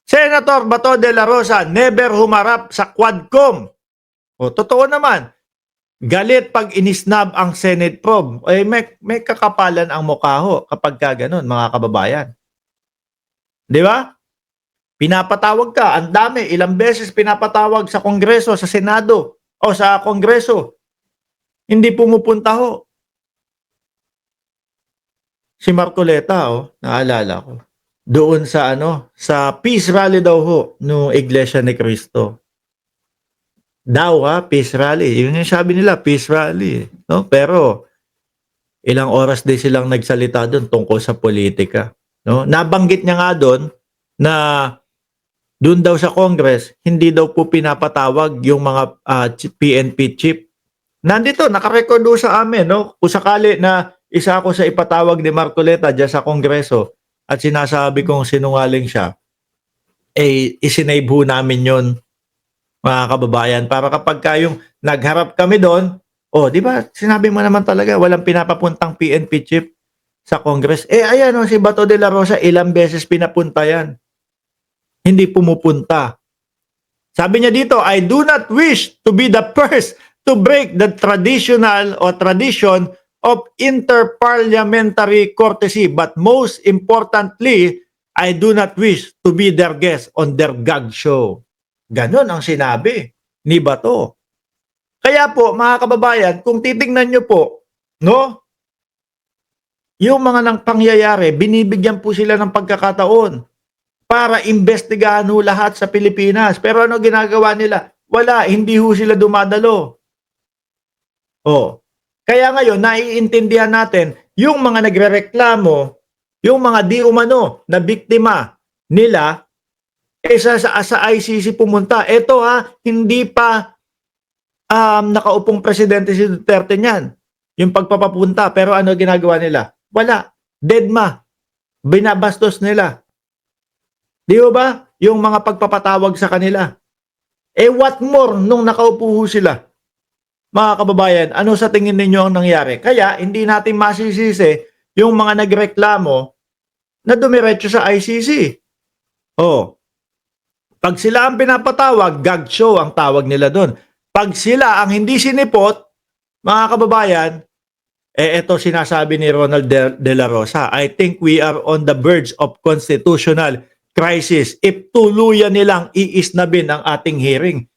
Senator Bato de la Rosa never humarap sa Quadcom. O, totoo naman. Galit pag inisnab ang Senate probe. Eh, may kakapalan ang mukha ho kapag ka ganun, mga kababayan. Di ba? Pinapatawag ka, ang dami, ilang beses pinapatawag sa Kongreso, sa Senado, o sa Kongreso. Hindi pumupunta ho. Si Marcoleta, naalala ko. Doon sa sa peace rally daw ho no Iglesia ni Cristo. Peace rally. Yun yung sabi nila, peace rally. No? Pero ilang oras din silang nagsalita doon tungkol sa politika. No? Nabanggit niya nga doon na doon daw sa Congress, hindi daw po pinapatawag yung mga PNP chief. Nandito, nakarecord doon sa amin. No? Kung sakali na isa ako sa ipatawag ni Marcoleta dyan sa Kongreso at sinasabi kong sinungaling siya, isinave ho namin yon, mga kababayan, para kapag kayong nagharap kami doon, di ba, sinabi mo naman talaga, walang pinapapuntang PNP chief sa Congress. Ayan si Bato de la Rosa, ilang beses pinapunta yan. Hindi pumupunta. Sabi niya dito, I do not wish to be the first to break the tradition of interparliamentary courtesy, but most importantly, I do not wish to be their guest on their gag show. Ganon ang sinabi ni Bato. Kaya po, mga kababayan, kung titingnan nyo po, no, yung mga nang pangyayari, binibigyan po sila ng pagkakataon para investigahan ho lahat sa Pilipinas. Pero ano ginagawa nila? Wala, hindi ho sila dumadalo. Kaya ngayon, naiintindihan natin, yung mga nagrereklamo, yung mga di umano na biktima nila, sa ICC pumunta. Ito hindi pa nakaupong presidente si Duterte niyan. Yung pagpapapunta. Pero ano ginagawa nila? Wala. Deadma. Binabastos nila. Di ba? Yung mga pagpapatawag sa kanila. What more nung nakaupo sila? Mga kababayan, ano sa tingin ninyo ang nangyari? Kaya hindi natin masisisi yung mga nagreklamo na dumiretso sa ICC. Pag sila ang pinapatawag, gag show ang tawag nila doon. Pag sila ang hindi sinipot, mga kababayan, ito sinasabi ni Ronald de la Rosa, I think we are on the verge of constitutional crisis if tuluyan nilang iisnabin ang ating hearing.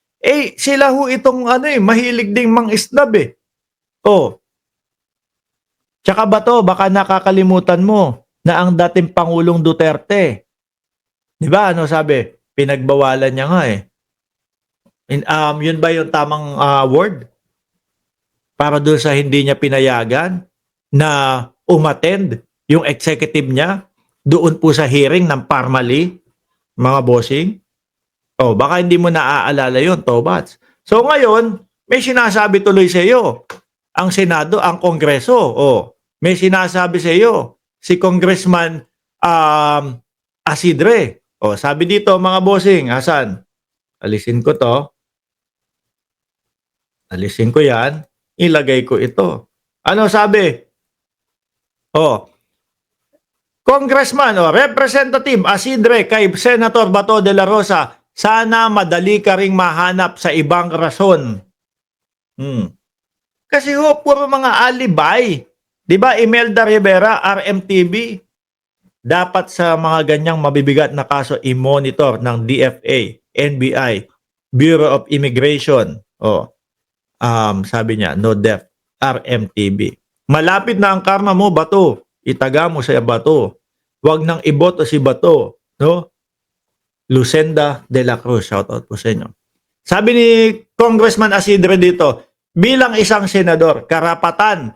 Sila ho itong mahilig ding mang-isnab Tsaka Bato, baka nakakalimutan mo na ang dating Pangulong Duterte, di ba, sabi? Pinagbawalan niya nga yun ba yung tamang word? Para doon sa hindi niya pinayagan na umattend yung executive niya doon po sa hearing ng Parmali, mga bossing. Baka hindi mo naaalala yun, Tobats. So ngayon, may sinasabi tuloy sa iyo ang Senado, ang Kongreso. May sinasabi sa iyo si Congressman Asidre. Sabi dito, mga bossing, Hasan, alisin ko to. Alisin ko yan. Ilagay ko ito. Ano sabi? Congressman Representative Asidre kay Senator Bato de la Rosa, sana madali ka ring mahanap sa ibang rason. Kasi puro mga alibay. Di ba, Imelda Rivera, RMTV, dapat sa mga ganyang mabibigat na kaso i-monitor ng DFA, NBI, Bureau of Immigration. Sabi niya, no def, RMTV. Malapit na ang karma mo, Bato. Itaga mo sa Bato. Huwag nang iboto si Bato. No? Lucenda de la Cruz. Shoutout po sa inyo. Sabi ni Congressman Asidre dito, bilang isang senador, karapatan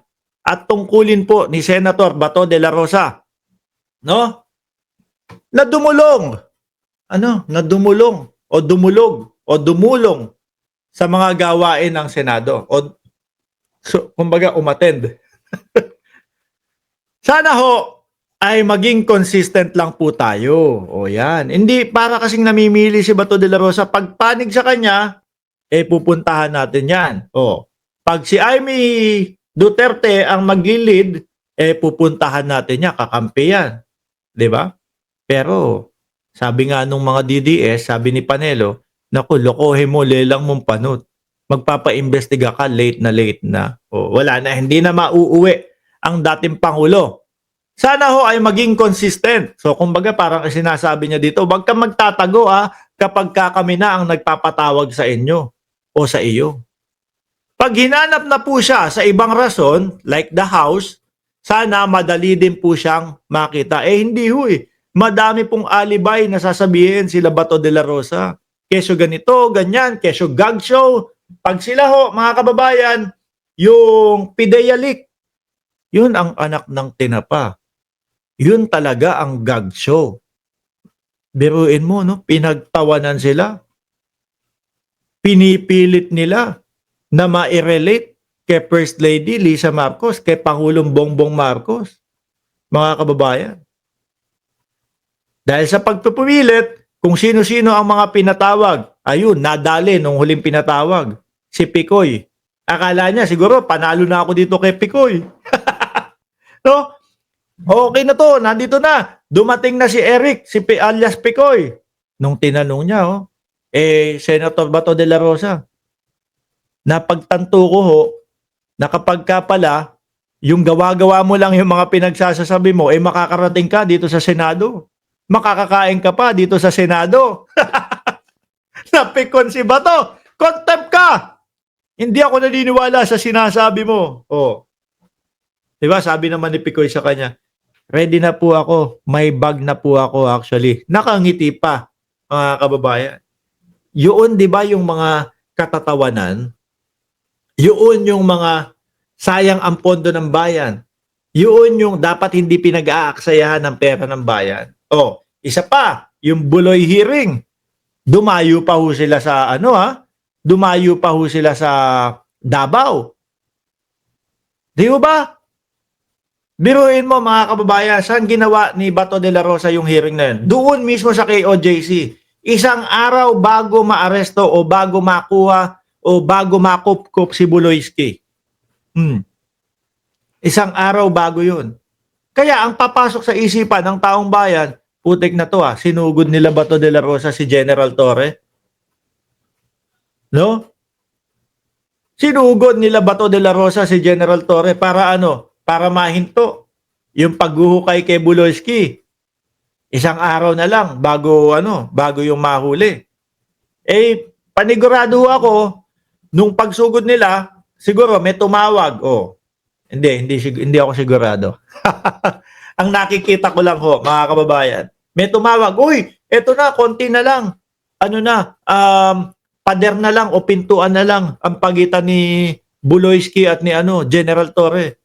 at tungkulin po ni Senator Bato de la Rosa, no? Na dumulong. Na dumulong o dumulog o dumulong sa mga gawain ng Senado. Kumbaga, umattend. Sana ay maging consistent lang po tayo. Yan. Hindi para kasing namimili si Bato de la Rosa. Pag panig sa kanya, pupuntahan natin yan. Pag si Amy Duterte ang mag-lead, pupuntahan natin yan. Kakampi yan. Diba? Pero, Sabi nga nung mga DDS, sabi ni Panelo, naku, lokohin mo, lelang mong panot. Magpapaimbestiga ka, late na. O, wala na, hindi na mauuwi ang dating Pangulo. Sana ho ay maging consistent. So, kumbaga parang sinasabi niya dito, wag kang magtatago kapag kami na ang nagpapatawag sa inyo o sa iyo. Pag hinanap na po siya sa ibang rason, like the House, sana madali din po siyang makita. Hindi ho eh. Madami pong alibay na sasabihin sila Bato de la Rosa. Kesyo ganito, ganyan, kesyo gag show. Pag sila ho, mga kababayan, yung PIDEA leak, yun ang anak ng tinapa. Yun talaga ang gag show. Biruin mo, no? Pinagtawanan sila. Pinipilit nila na ma-relate kay First Lady Lisa Marcos, kay Pangulong Bongbong Marcos. Mga kababayan. Dahil sa pagpupumilit, kung sino-sino ang mga pinatawag, ayun, nadali nung huling pinatawag, si Picoy. Akala niya, siguro, panalo na ako dito kay Picoy. No? Okay na to, nandito na. Dumating na si Eric, alias Picoy. Nung tinanong niya, Senator Bato de la Rosa, napagtanto ko ho, na kapag ka pala, yung gawa-gawa mo lang yung mga pinagsasasabi mo, makakarating ka dito sa Senado. Makakakain ka pa dito sa Senado. Napikon si Bato. Contempt ka! Hindi ako naniniwala sa sinasabi mo. Oh. Diba, sabi naman ni Picoy sa kanya, ready na po ako. May bag na po ako actually. Nakangiti pa, mga kababayan. Yun, di ba, yung mga katatawanan? Yun yung mga sayang ang pondo ng bayan. Yun yung dapat hindi pinag-aaksayahan ng pera ng bayan. Isa pa, yung Buloy hearing. Dumayo pa ho sila sa Dumayo pa ho sila sa Davao. Di ba? Biruin mo mga kababayan, saan ginawa ni Bato de la Rosa yung hearing na yun? Doon mismo sa KOJC. Isang araw bago maaresto o bago makuha o bago makup-kup si Buloyski. Isang araw bago yun. Kaya ang papasok sa isipan ng taong bayan, putik na to sinugod nila Bato de la Rosa si General Torre. No? Sinugod nila Bato de la Rosa si General Torre para para mahinto yung paghuhukay kay Buloyski. Isang araw na lang bago bago yung mahuli. Panigurado ako nung pagsugod nila, siguro may tumawag. Hindi ako sigurado. Ang nakikita ko lang ho, mga kababayan, may tumawag, uy, eto na, konti na lang. Pader na lang o pintuan na lang ang pagitan ni Buloyski at ni General Torre.